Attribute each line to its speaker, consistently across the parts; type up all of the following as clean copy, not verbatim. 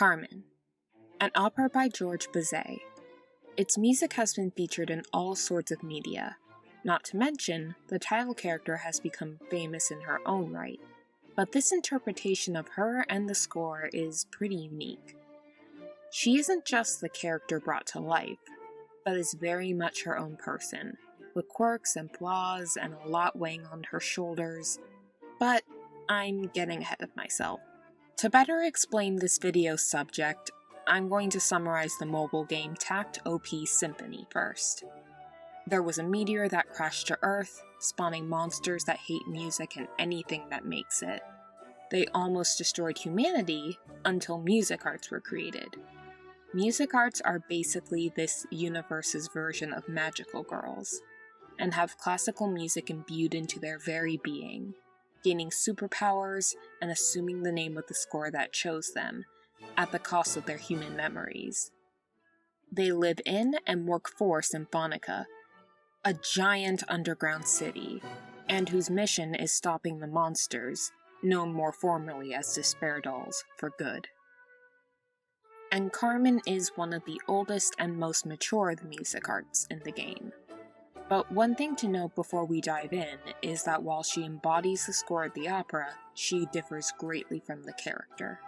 Speaker 1: Carmen, an opera by George Bizet. Its music has been featured in all sorts of media. Not to mention, the title character has become famous in her own right. But this interpretation of her and the score is pretty unique. She isn't just the character brought to life, but is very much her own person, with quirks and flaws and a lot weighing on her shoulders. But I'm getting ahead of myself. To better explain this video's subject, I'm going to summarize the mobile game Takt Op Symphony first. There was a meteor that crashed to Earth, spawning monsters that hate music and anything that makes it. They almost destroyed humanity until music arts were created. Music arts are basically this universe's version of magical girls, and have classical music imbued into their very being, gaining superpowers and assuming the name of the score that chose them, at the cost of their human memories. They live in and work for Symphonica, a giant underground city, and whose mission is stopping the monsters, known more formally as Despair Dolls, for good. And Carmen is one of the oldest and most mature of the music arts in the game. But one thing to note before we dive in is that while she embodies the score of the opera, she differs greatly from the character.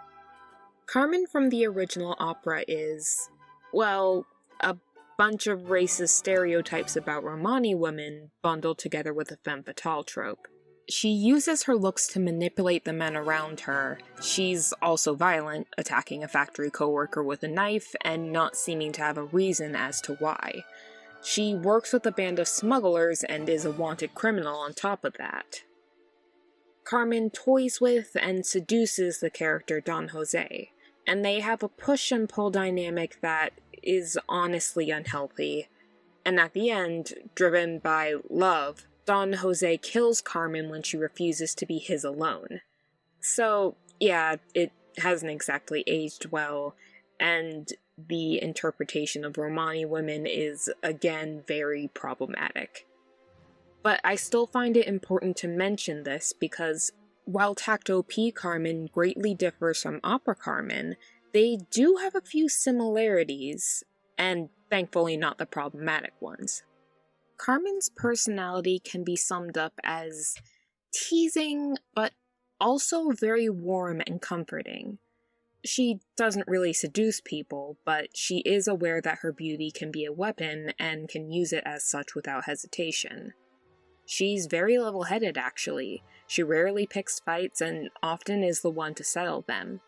Speaker 1: Carmen from the original opera is, well, a bunch of racist stereotypes about Romani women bundled together with a femme fatale trope. She uses her looks to manipulate the men around her. She's also violent, attacking a factory coworker with a knife and not seeming to have a reason as to why. She works with a band of smugglers and is a wanted criminal on top of that. Carmen toys with and seduces the character Don Jose, and they have a push and pull dynamic that is honestly unhealthy. And at the end, driven by love, Don Jose kills Carmen when she refuses to be his alone. So, yeah, it hasn't exactly aged well, and the interpretation of Romani women is, again, very problematic. But I still find it important to mention this because, while Takt Op Carmen greatly differs from Opera Carmen, they do have a few similarities, and thankfully not the problematic ones. Carmen's personality can be summed up as teasing, but also very warm and comforting. She doesn't really seduce people, but she is aware that her beauty can be a weapon and can use it as such without hesitation. She's very level-headed, actually. She rarely picks fights and often is the one to settle them.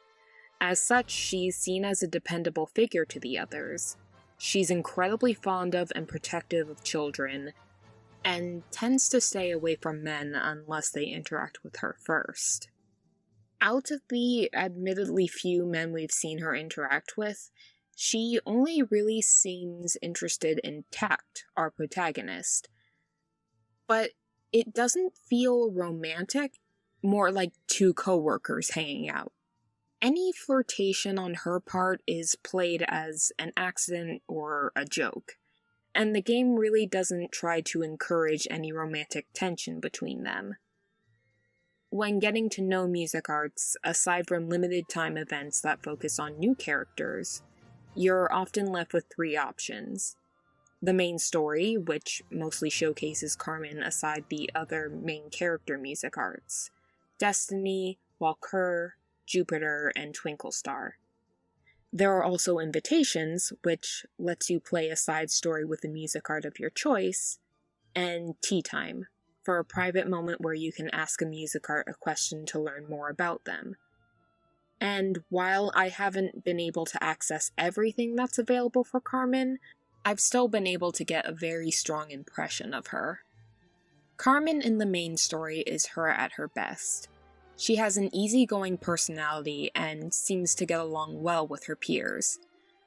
Speaker 1: As such, she's seen as a dependable figure to the others. She's incredibly fond of and protective of children, and tends to stay away from men unless they interact with her first. Out of the admittedly few men we've seen her interact with, she only really seems interested in Takt, our protagonist. But it doesn't feel romantic, more like two co-workers hanging out. Any flirtation on her part is played as an accident or a joke, and the game really doesn't try to encourage any romantic tension between them. When getting to know music arts, aside from limited time events that focus on new characters, you're often left with three options. The main story, which mostly showcases Carmen aside the other main character music arts, Destiny, Walküre, Jupiter, and Twinkle Star. There are also invitations, which lets you play a side story with the music art of your choice, and Tea Time, for a private moment where you can ask a music art a question to learn more about them. And while I haven't been able to access everything that's available for Carmen, I've still been able to get a very strong impression of her. Carmen in the main story is her at her best. She has an easygoing personality and seems to get along well with her peers,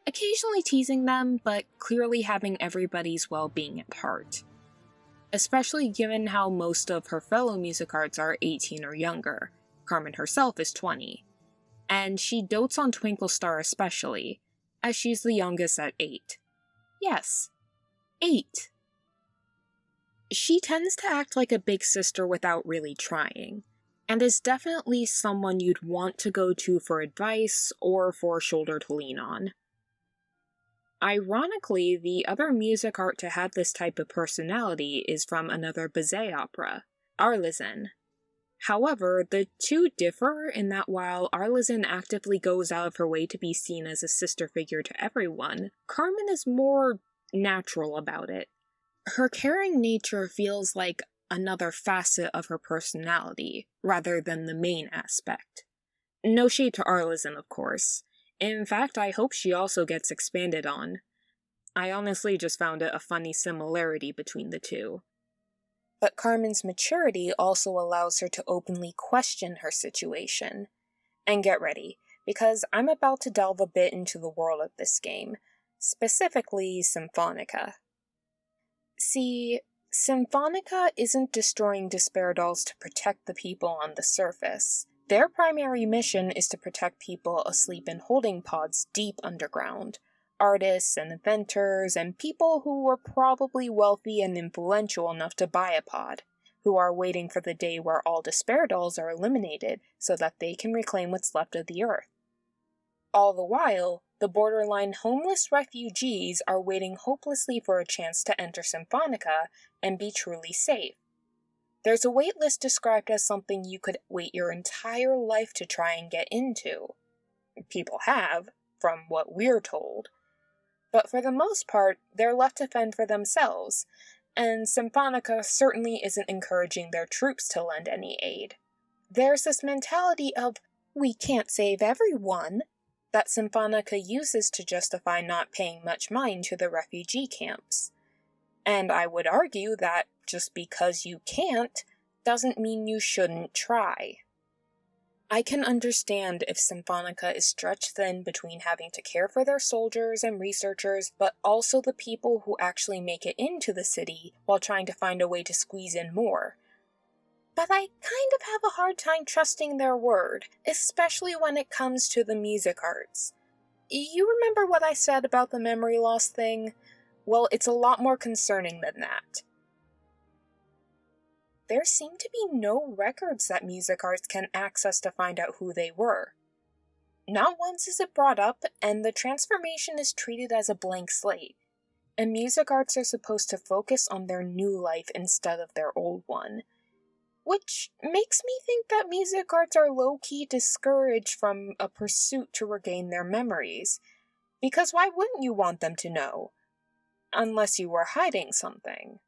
Speaker 1: occasionally teasing them, but clearly having everybody's well-being at heart. Especially given how most of her fellow music arts are 18 or younger. Carmen herself is 20. And she dotes on Twinkle Star especially, as she's the youngest at 8. Yes, 8. She tends to act like a big sister without really trying, and is definitely someone you'd want to go to for advice or for a shoulder to lean on. Ironically, the other music art to have this type of personality is from another Bizet opera, Arlesin. However, the two differ in that while Arlesin actively goes out of her way to be seen as a sister figure to everyone, Carmen is more natural about it. Her caring nature feels like another facet of her personality, rather than the main aspect. No shade to Arlesin, of course. In fact, I hope she also gets expanded on. I honestly just found it a funny similarity between the two. But Carmen's maturity also allows her to openly question her situation. And get ready, because I'm about to delve a bit into the world of this game, specifically Symphonica. See, Symphonica isn't destroying Despair Dolls to protect the people on the surface. Their primary mission is to protect people asleep in holding pods deep underground. Artists and inventors and people who were probably wealthy and influential enough to buy a pod, who are waiting for the day where all Despair Dolls are eliminated so that they can reclaim what's left of the Earth. All the while, the borderline homeless refugees are waiting hopelessly for a chance to enter Symphonica and be truly safe. There's a waitlist described as something you could wait your entire life to try and get into. People have, from what we're told. But for the most part, they're left to fend for themselves, and Symphonica certainly isn't encouraging their troops to lend any aid. There's this mentality of, we can't save everyone, that Symphonica uses to justify not paying much mind to the refugee camps. And I would argue that just because you can't, doesn't mean you shouldn't try. I can understand if Symphonica is stretched thin between having to care for their soldiers and researchers, but also the people who actually make it into the city while trying to find a way to squeeze in more. But I kind of have a hard time trusting their word, especially when it comes to the music arts. You remember what I said about the memory loss thing? Well, it's a lot more concerning than that. There seem to be no records that music arts can access to find out who they were. Not once is it brought up, and the transformation is treated as a blank slate. And music arts are supposed to focus on their new life instead of their old one. Which makes me think that music arts are low-key discouraged from a pursuit to regain their memories. Because why wouldn't you want them to know? Unless you were hiding something.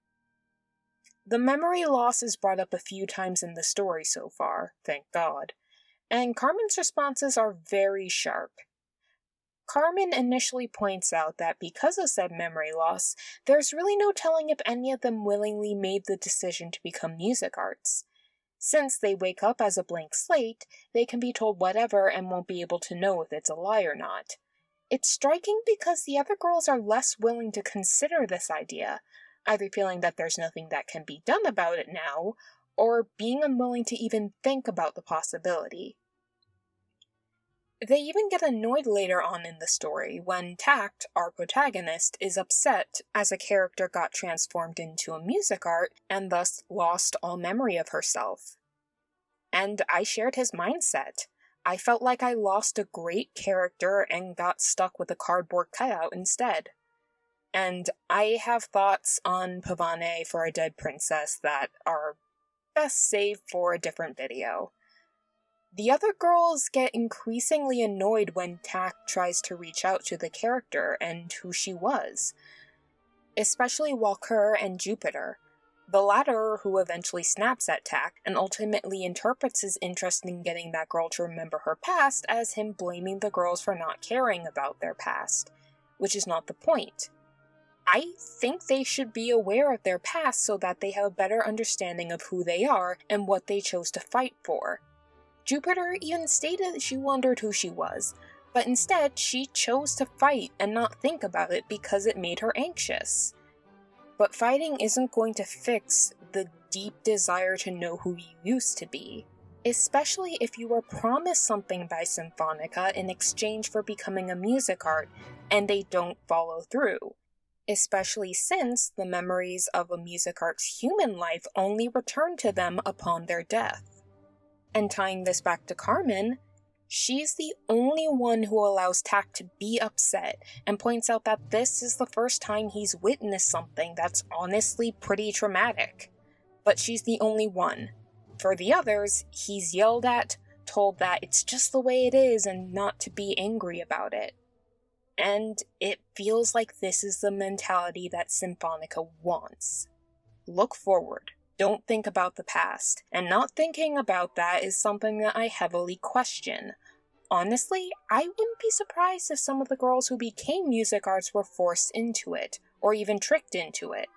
Speaker 1: The memory loss is brought up a few times in the story so far, thank God, and Carmen's responses are very sharp. Carmen initially points out that because of said memory loss, there's really no telling if any of them willingly made the decision to become music arts. Since they wake up as a blank slate, they can be told whatever and won't be able to know if it's a lie or not. It's striking because the other girls are less willing to consider this idea, either feeling that there's nothing that can be done about it now, or being unwilling to even think about the possibility. They even get annoyed later on in the story when Takt, our protagonist, is upset as a character got transformed into a music art and thus lost all memory of herself. And I shared his mindset. I felt like I lost a great character and got stuck with a cardboard cutout instead. And I have thoughts on Pavane for a Dead Princess that are best saved for a different video. The other girls get increasingly annoyed when Takt tries to reach out to the character and who she was. Especially Walker and Jupiter, the latter who eventually snaps at Takt and ultimately interprets his interest in getting that girl to remember her past as him blaming the girls for not caring about their past, which is not the point. I think they should be aware of their past so that they have a better understanding of who they are and what they chose to fight for. Jupiter even stated that she wondered who she was, but instead she chose to fight and not think about it because it made her anxious. But fighting isn't going to fix the deep desire to know who you used to be, especially if you were promised something by Symphonica in exchange for becoming a music art and they don't follow through. Especially since the memories of a music art's human life only return to them upon their death. And tying this back to Carmen, she's the only one who allows Takt to be upset and points out that this is the first time he's witnessed something that's honestly pretty traumatic. But she's the only one. For the others, he's yelled at, told that it's just the way it is and not to be angry about it. And it feels like this is the mentality that Symphonica wants. Look forward. Don't think about the past. And not thinking about that is something that I heavily question. Honestly, I wouldn't be surprised if some of the girls who became music arts were forced into it, or even tricked into it.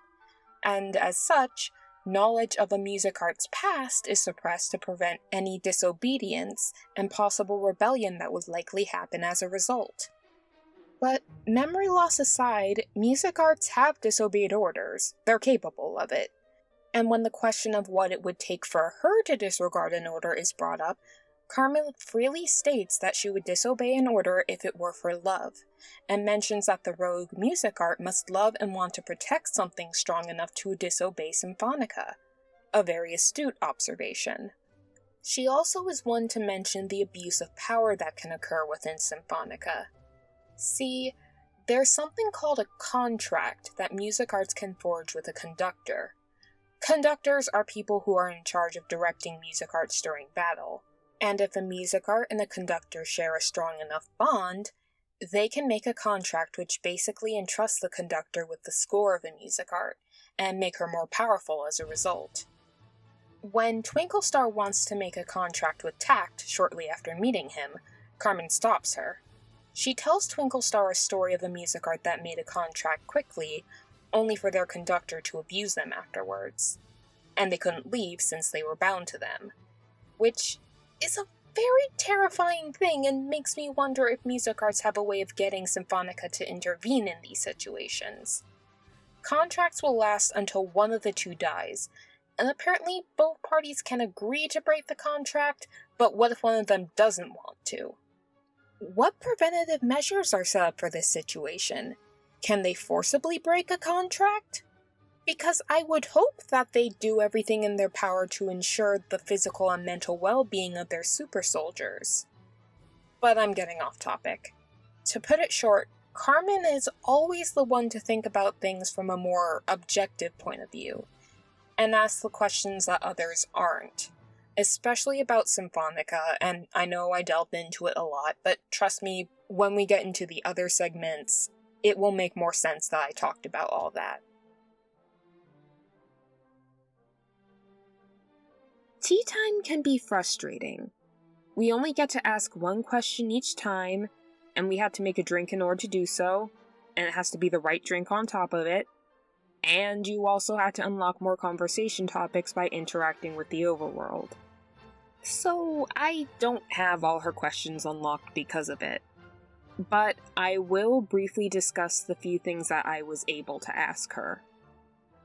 Speaker 1: And as such, knowledge of a music art's past is suppressed to prevent any disobedience and possible rebellion that would likely happen as a result. But memory loss aside, music arts have disobeyed orders. They're capable of it. And when the question of what it would take for her to disregard an order is brought up, Carmen freely states that she would disobey an order if it were for love, and mentions that the rogue music art must love and want to protect something strong enough to disobey Symphonica. A very astute observation. She also is one to mention the abuse of power that can occur within Symphonica. See, there's something called a contract that music arts can forge with a conductor. Conductors are people who are in charge of directing music arts during battle, and if a music art and a conductor share a strong enough bond, they can make a contract which basically entrusts the conductor with the score of a music art, and make her more powerful as a result. When Twinklestar wants to make a contract with Takt shortly after meeting him, Carmen stops her. She tells Twinklestar a story of a music art that made a contract quickly, only for their conductor to abuse them afterwards. And they couldn't leave since they were bound to them. Which is a very terrifying thing and makes me wonder if music arts have a way of getting Symphonica to intervene in these situations. Contracts will last until one of the two dies, and apparently both parties can agree to break the contract, but what if one of them doesn't want to? What preventative measures are set up for this situation? Can they forcibly break a contract? Because I would hope that they do everything in their power to ensure the physical and mental well-being of their super soldiers. But I'm getting off topic. To put it short, Carmen is always the one to think about things from a more objective point of view, and ask the questions that others aren't. Especially about Symphonica, and I know I delved into it a lot, but trust me, when we get into the other segments, it will make more sense that I talked about all that. Tea time can be frustrating. We only get to ask one question each time, and we have to make a drink in order to do so, and it has to be the right drink on top of it, and you also have to unlock more conversation topics by interacting with the overworld. So I don't have all her questions unlocked because of it. But I will briefly discuss the few things that I was able to ask her.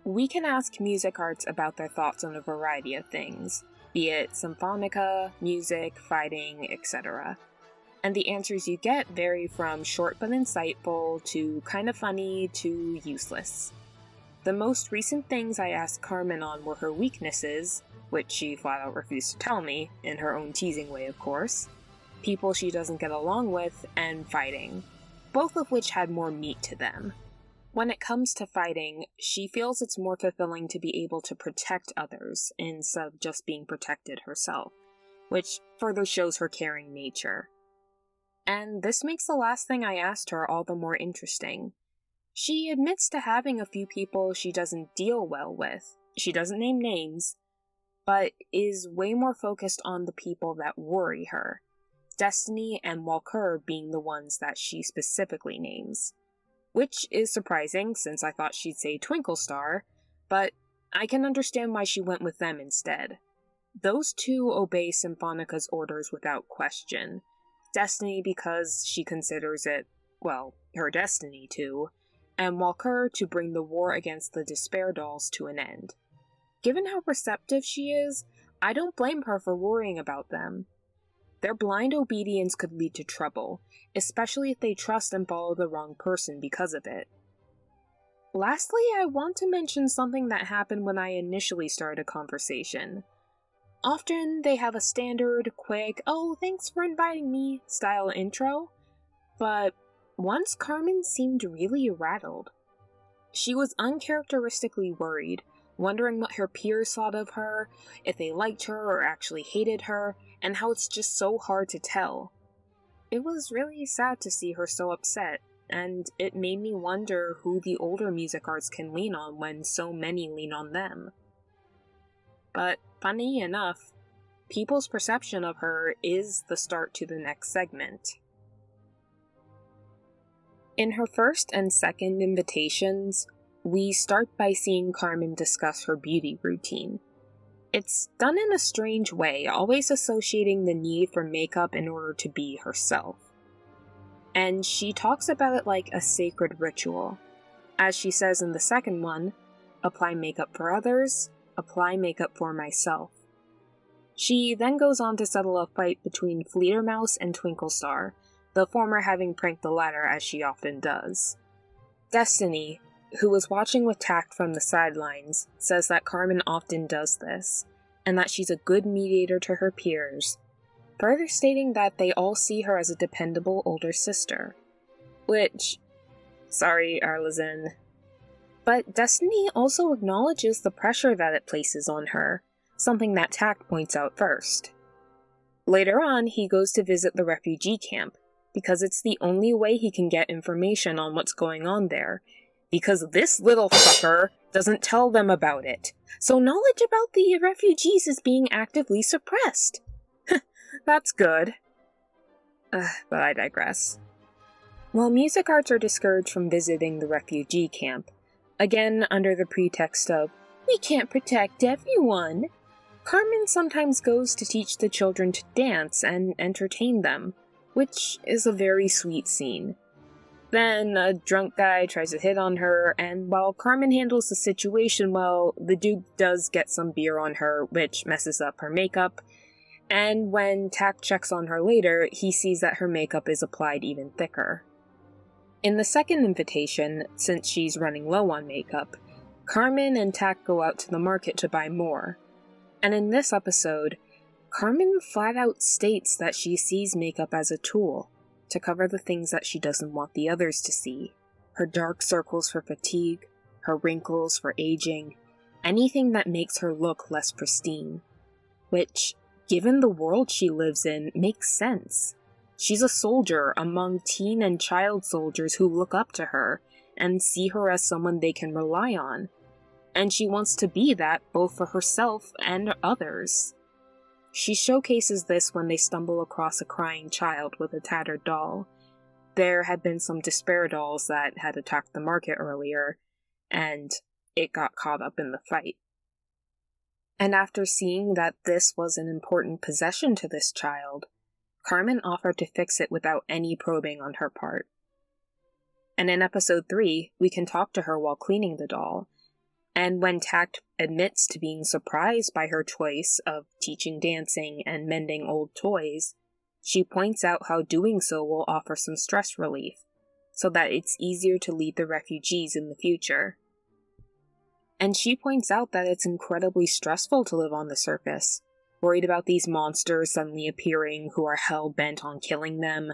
Speaker 1: We can ask music arts about their thoughts on a variety of things, be it Symphonica, music, fighting, etc. And the answers you get vary from short but insightful, to kind of funny, to useless. The most recent things I asked Carmen on were her weaknesses, which she flat out refused to tell me, in her own teasing way of course, people she doesn't get along with, and fighting, both of which had more meat to them. When it comes to fighting, she feels it's more fulfilling to be able to protect others, instead of just being protected herself, which further shows her caring nature. And this makes the last thing I asked her all the more interesting. She admits to having a few people she doesn't deal well with. She doesn't name names, but is way more focused on the people that worry her, Destiny and Walker being the ones that she specifically names. Which is surprising, since I thought she'd say Twinklestar, but I can understand why she went with them instead. Those two obey Symphonica's orders without question. Destiny because she considers it, well, her destiny to, and Walker to bring the war against the Despair Dolls to an end. Given how receptive she is, I don't blame her for worrying about them. Their blind obedience could lead to trouble, especially if they trust and follow the wrong person because of it. Lastly, I want to mention something that happened when I initially started a conversation. Often they have a standard, quick, "oh, thanks for inviting me" style intro, but once Carmen seemed really rattled. She was uncharacteristically worried, wondering what her peers thought of her, if they liked her or actually hated her, and how it's just so hard to tell. It was really sad to see her so upset, and it made me wonder who the older music arts can lean on when so many lean on them. But funny enough, people's perception of her is the start to the next segment. In her first and second invitations, we start by seeing Carmen discuss her beauty routine. It's done in a strange way, always associating the need for makeup in order to be herself. And she talks about it like a sacred ritual. As she says in the second one, apply makeup for others, apply makeup for myself. She then goes on to settle a fight between Fledermaus and Twinklestar, the former having pranked the latter as she often does. Destiny, who was watching with Takt from the sidelines, says that Carmen often does this, and that she's a good mediator to her peers, further stating that they all see her as a dependable older sister. Which, sorry, Arlazin. But Destiny also acknowledges the pressure that it places on her, something that Takt points out first. Later on, he goes to visit the refugee camp, because it's the only way he can get information on what's going on there, because this little fucker doesn't tell them about it, so knowledge about the refugees is being actively suppressed. That's good. But I digress. While music arts are discouraged from visiting the refugee camp, again under the pretext of, we can't protect everyone, Carmen sometimes goes to teach the children to dance and entertain them, which is a very sweet scene. Then a drunk guy tries to hit on her, and while Carmen handles the situation well, the dude does get some beer on her, which messes up her makeup, and when Takt checks on her later, he sees that her makeup is applied even thicker. In the second invitation, since she's running low on makeup, Carmen and Takt go out to the market to buy more. And in this episode, Carmen flat out states that she sees makeup as a tool to cover the things that she doesn't want the others to see. Her dark circles for fatigue, her wrinkles for aging, anything that makes her look less pristine. Which, given the world she lives in, makes sense. She's a soldier among teen and child soldiers who look up to her and see her as someone they can rely on. And she wants to be that both for herself and others. She showcases this when they stumble across a crying child with a tattered doll. There had been some despair dolls that had attacked the market earlier, and it got caught up in the fight. And after seeing that this was an important possession to this child, Carmen offered to fix it without any probing on her part. And in episode 3, we can talk to her while cleaning the doll, and when Takt admits to being surprised by her choice of teaching dancing and mending old toys, she points out how doing so will offer some stress relief, so that it's easier to lead the refugees in the future. And she points out that it's incredibly stressful to live on the surface, worried about these monsters suddenly appearing who are hell-bent on killing them.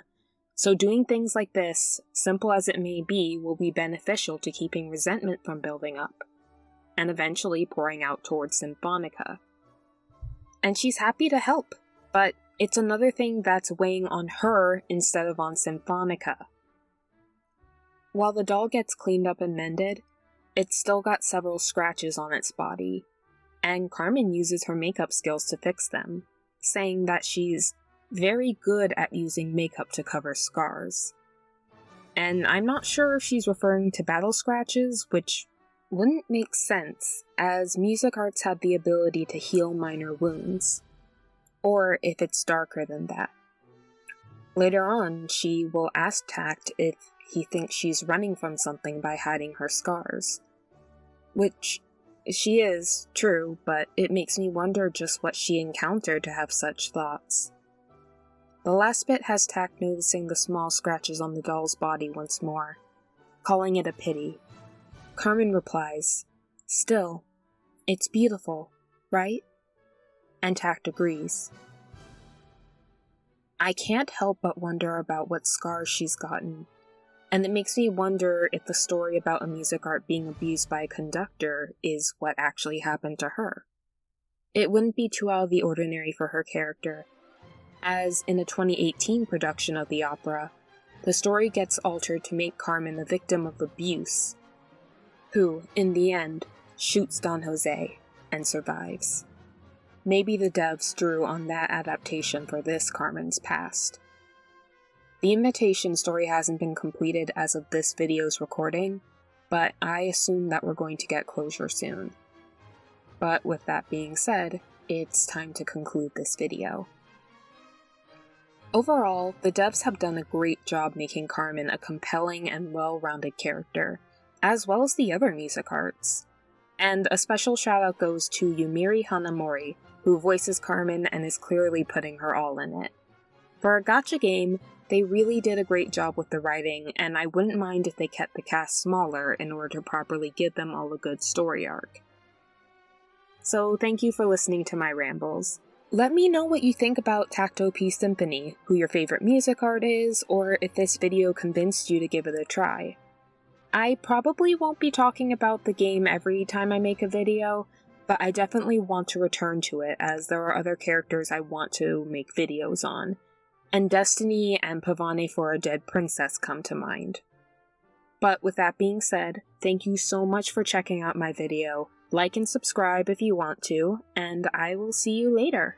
Speaker 1: So doing things like this, simple as it may be, will be beneficial to keeping resentment from building up, and eventually pouring out towards Symphonica. And she's happy to help, but it's another thing that's weighing on her instead of on Symphonica. While the doll gets cleaned up and mended, it's still got several scratches on its body, and Carmen uses her makeup skills to fix them, saying that she's very good at using makeup to cover scars. And I'm not sure if she's referring to battle scratches, which wouldn't make sense, as music arts have the ability to heal minor wounds, or if it's darker than that. Later on, she will ask Takt if he thinks she's running from something by hiding her scars. Which, she is, true, but it makes me wonder just what she encountered to have such thoughts. The last bit has Takt noticing the small scratches on the doll's body once more, calling it a pity. Carmen replies, "Still, it's beautiful, right?" and Takt agrees. I can't help but wonder about what scars she's gotten, and it makes me wonder if the story about a music art being abused by a conductor is what actually happened to her. It wouldn't be too out of the ordinary for her character, as in a 2018 production of the opera, the story gets altered to make Carmen the victim of abuse, who, in the end, shoots Don Jose and survives. Maybe the devs drew on that adaptation for this Carmen's past. The Invitation story hasn't been completed as of this video's recording, but I assume that we're going to get closure soon. But with that being said, it's time to conclude this video. Overall, the devs have done a great job making Carmen a compelling and well-rounded character, as well as the other music arts. And a special shout out goes to Yumiri Hanamori, who voices Carmen and is clearly putting her all in it. For a gacha game, they really did a great job with the writing, and I wouldn't mind if they kept the cast smaller in order to properly give them all a good story arc. So thank you for listening to my rambles. Let me know what you think about Takt Op Symphony, who your favorite music art is, or if this video convinced you to give it a try. I probably won't be talking about the game every time I make a video, but I definitely want to return to it as there are other characters I want to make videos on, and Destiny and Pavane for a Dead Princess come to mind. But with that being said, thank you so much for checking out my video, like and subscribe if you want to, and I will see you later.